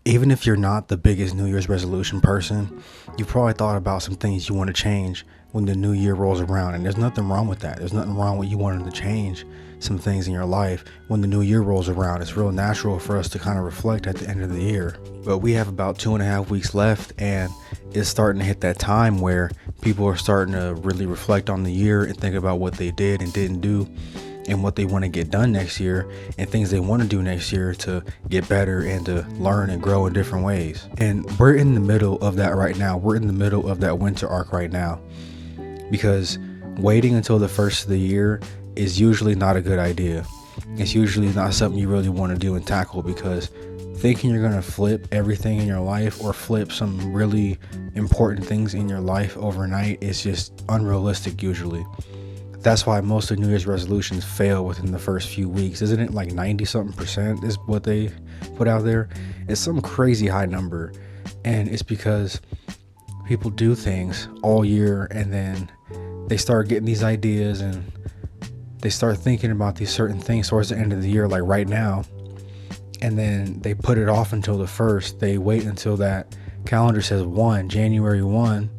Even if you're not the biggest New Year's resolution person, you probably thought about some things you want to change when the new year rolls around. And there's nothing wrong with that. There's nothing wrong with you wanting to change some things in your life when the new year rolls around. It's real natural for us to kind of reflect at the end of the year. But we have about 2.5 weeks left, and it's starting to hit that time where people are starting to really reflect on the year and think about what they did and didn't do, and what they want to get done next year, and things they want to do next year to get better and to learn and grow in different ways. And we're in the middle of that right now. We're in the middle of that winter arc right now, because waiting until the first of the year is usually not a good idea. It's usually not something you really want to do and tackle, because thinking you're going to flip everything in your life or flip some really important things in your life overnight is just unrealistic usually. That's why most of New Year's resolutions fail within the first few weeks. Isn't it like 90-something% is what they put out there? It's some crazy high number. And it's because people do things all year, and then they start getting these ideas and they start thinking about these certain things towards the end of the year, like right now. And then they put it off until the first. They wait until that calendar says January 1.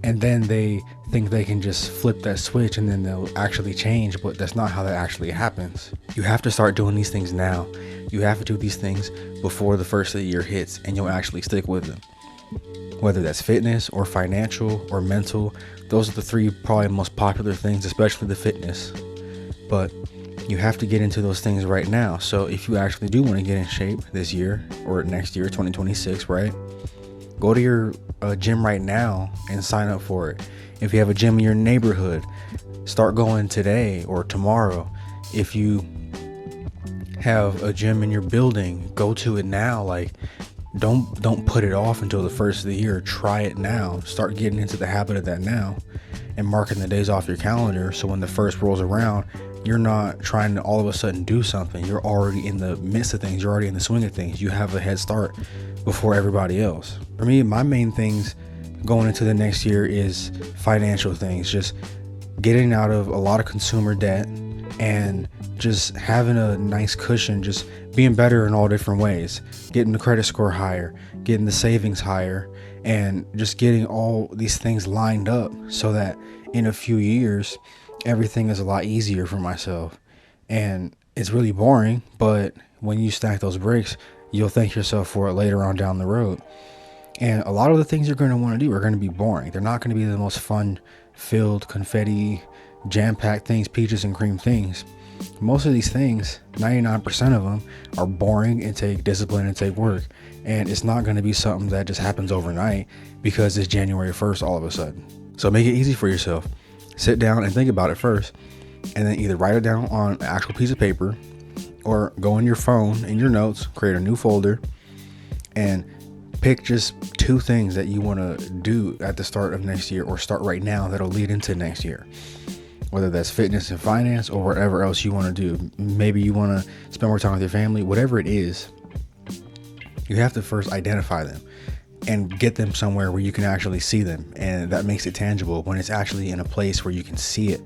And then they think they can just flip that switch and then they'll actually change, but that's not how that actually happens. You have to start doing these things now. You have to do these things before the first of the year hits, and you'll actually stick with them. Whether that's fitness or financial or mental, those are the three probably most popular things, especially the fitness. But you have to get into those things right now. So if you actually do want to get in shape this year or next year, 2026, right? Go to your gym right now and sign up for it. If you have a gym in your neighborhood, start going today or tomorrow. If you have a gym in your building, go to it now. Like, don't put it off until the first of the year. Try it now. Start getting into the habit of that now and marking the days off your calendar, so when the first rolls around, you're not trying to all of a sudden do something. You're already in the midst of things. You're already in the swing of things. You have a head start before everybody else. For me, my main things going into the next year is financial things. Just getting out of a lot of consumer debt and just having a nice cushion, just being better in all different ways, getting the credit score higher, getting the savings higher, and just getting all these things lined up so that in a few years, everything is a lot easier for myself. And it's really boring, but when you stack those bricks, you'll thank yourself for it later on down the road. And a lot of the things you're going to want to do are going to be boring. They're not going to be the most fun-filled, confetti, jam-packed things, peaches and cream things. Most of these things, 99% of them, are boring and take discipline and take work. And it's not going to be something that just happens overnight because it's January 1st all of a sudden. So make it easy for yourself. Sit down and think about it first, and then either write it down on an actual piece of paper or go on your phone in your notes, create a new folder, and pick just 2 things that you want to do at the start of next year, or start right now, that'll lead into next year. Whether that's fitness and finance or whatever else you want to do. Maybe you want to spend more time with your family, whatever it is. You have to first identify them and get them somewhere where you can actually see them. And that makes it tangible when it's actually in a place where you can see it.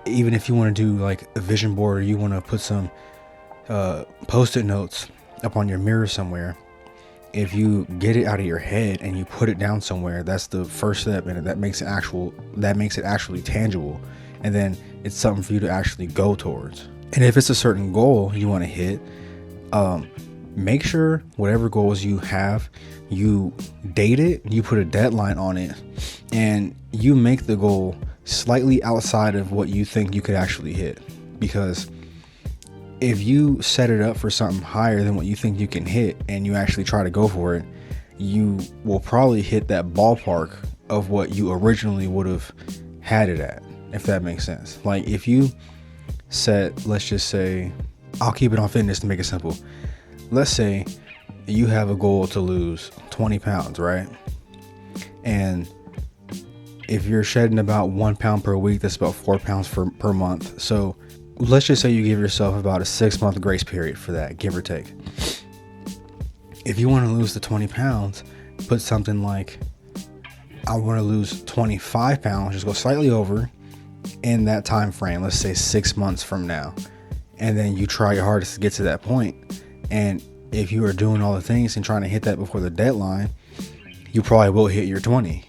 Even if you want to do like a vision board, or you want to put some post-it notes up on your mirror somewhere, if you get it out of your head and you put it down somewhere, that's the first step, and that makes it actually tangible. And then it's something for you to actually go towards. And if it's a certain goal you want to hit, make sure whatever goals you have, you date it, you put a deadline on it, and you make the goal slightly outside of what you think you could actually hit. Because if you set it up for something higher than what you think you can hit and you actually try to go for it, you will probably hit that ballpark of what you originally would have had it at, if that makes sense. Like if you set, let's just say, I'll keep it on fitness to make it simple. Let's say you have a goal to lose 20 pounds, right? And if you're shedding about 1 pound per week, that's about 4 pounds per month. So let's just say you give yourself about a 6-month grace period for that, give or take. If you want to lose the 20 pounds, put something like, I want to lose 25 pounds, just go slightly over in that time frame, let's say 6 months from now. And then you try your hardest to get to that point. And if you are doing all the things and trying to hit that before the deadline, you probably will hit your 20,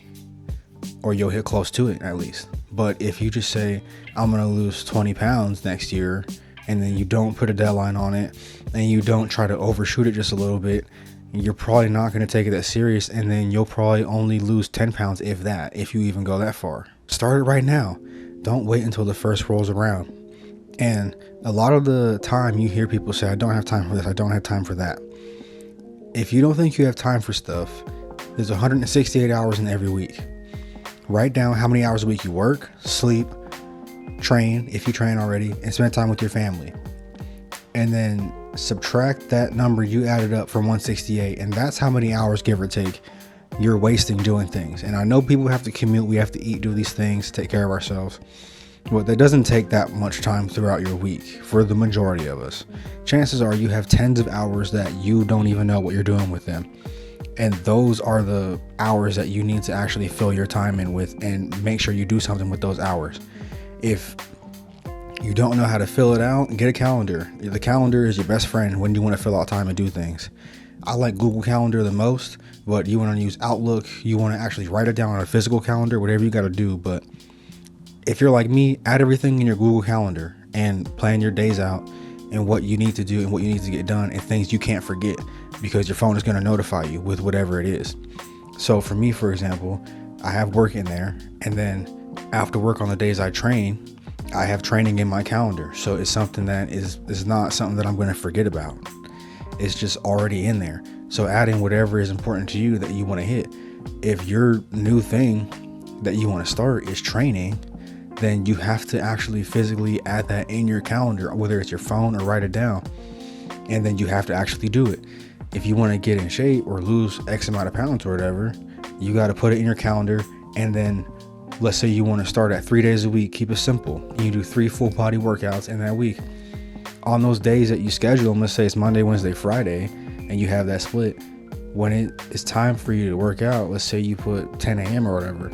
or you'll hit close to it at least. But if you just say, I'm going to lose 20 pounds next year, and then you don't put a deadline on it, and you don't try to overshoot it just a little bit, you're probably not going to take it that serious, and then you'll probably only lose 10 pounds, if that, if you even go that far. Start it right now. Don't wait until the first rolls around. And a lot of the time you hear people say, I don't have time for this, I don't have time for that. If you don't think you have time for stuff, there's 168 hours in every week. Write down how many hours a week you work, sleep, train, if you train already, and spend time with your family. And then subtract that number you added up from 168, and that's how many hours, give or take, you're wasting doing things. And I know people have to commute, we have to eat, do these things, take care of ourselves. But that doesn't take that much time throughout your week for the majority of us. Chances are you have tens of hours that you don't even know what you're doing with them. And those are the hours that you need to actually fill your time in with, and make sure you do something with those hours. If you don't know how to fill it out, get a calendar. The calendar is your best friend when you want to fill out time and do things. I like Google Calendar the most, but you want to use Outlook, you want to actually write it down on a physical calendar, whatever you got to do. But if you're like me, add everything in your Google Calendar and plan your days out and what you need to do and what you need to get done and things you can't forget, because your phone is going to notify you with whatever it is. So for me, for example, I have work in there, and then after work on the days I train, I have training in my calendar. So it's something that is not something that I'm going to forget about. It's just already in there. So adding whatever is important to you that you want to hit. If your new thing that you want to start is training, then you have to actually physically add that in your calendar, whether it's your phone or write it down. And then you have to actually do it. If you want to get in shape or lose X amount of pounds or whatever, you got to put it in your calendar. And then let's say you want to start at 3 days a week, keep it simple. You do 3 full body workouts in that week. On those days that you schedule them, let's say it's Monday, Wednesday, Friday, and you have that split. When it is time for you to work out, let's say you put 10 a.m. or whatever,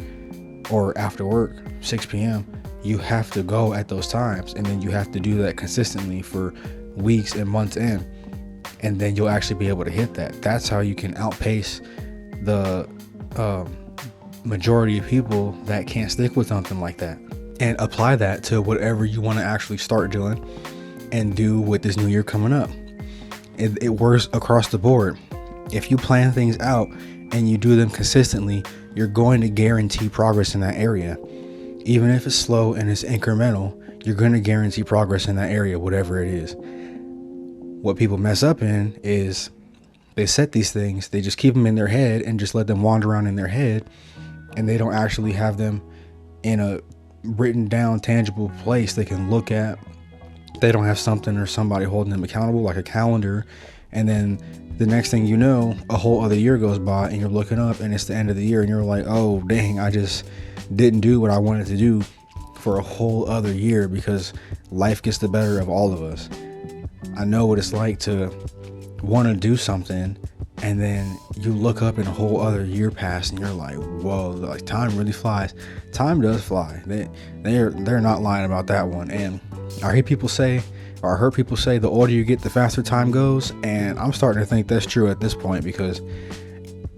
or after work, 6 p.m., you have to go at those times. And then you have to do that consistently for weeks and months in. And then you'll actually be able to hit that. That's how you can outpace the majority of people that can't stick with something like that. And apply that to whatever you want to actually start doing and do with this new year coming up. It works across the board. If you plan things out and you do them consistently, you're going to guarantee progress in that area. Even if it's slow and it's incremental, you're going to guarantee progress in that area, whatever it is. What people mess up in is they set these things, they just keep them in their head and just let them wander around in their head, and they don't actually have them in a written down, tangible place they can look at. They don't have something or somebody holding them accountable, like a calendar. And then the next thing you know, a whole other year goes by and you're looking up and it's the end of the year and you're like, oh dang, I just didn't do what I wanted to do for a whole other year, because life gets the better of all of us. I know what it's like to want to do something and then you look up and a whole other year passed and you're like, whoa, like time really flies. Time does fly. They're not lying about that one. And I heard people say the older you get, the faster time goes. And I'm starting to think that's true at this point, because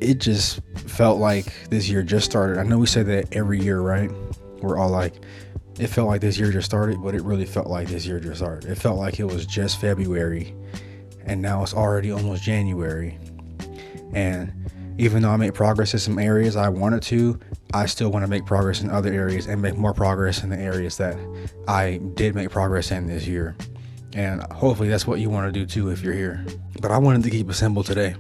it just felt like this year just started. I know we say that every year, right? We're all like, it felt like this year just started, but it really felt like this year just started. It felt like it was just February and now it's already almost January. And even though I made progress in some areas I wanted to, I still want to make progress in other areas and make more progress in the areas that I did make progress in this year. And hopefully that's what you want to do too if you're here. But I wanted to keep it simple today.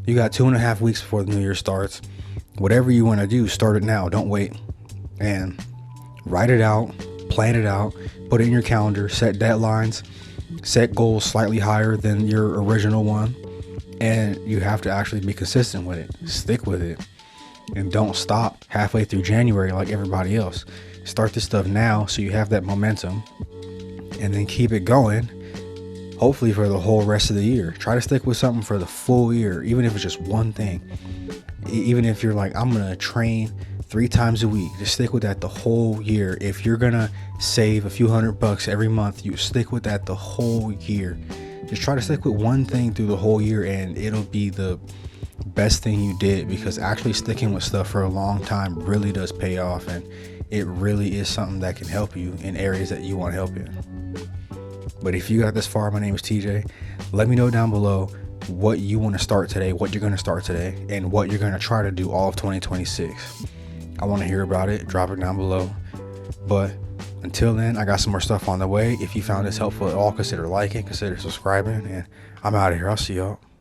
You got 2.5 weeks before the new year starts. Whatever you want to do, start it now. Don't wait. And write it out, plan it out, put it in your calendar, set deadlines, set goals slightly higher than your original one. And you have to actually be consistent with it. Stick with it. And don't stop halfway through January like everybody else. Start this stuff now so you have that momentum. And then keep it going, hopefully for the whole rest of the year. Try to stick with something for the full year, even if it's just one thing. Even if you're like, I'm going to train 3 times a week, just stick with that the whole year. If you're going to save a few $100 every month, you stick with that the whole year. Just try to stick with one thing through the whole year, and it'll be the best thing you did, because actually sticking with stuff for a long time really does pay off, and it really is something that can help you in areas that you want help in. But if you got this far, my name is TJ. Let me know down below what you want to start today, what you're going to start today, and what you're going to try to do all of 2026. I want to hear about it. Drop it down below. But until then, I got some more stuff on the way. If you found this helpful at all, consider liking, consider subscribing, and I'm out of here. I'll see y'all.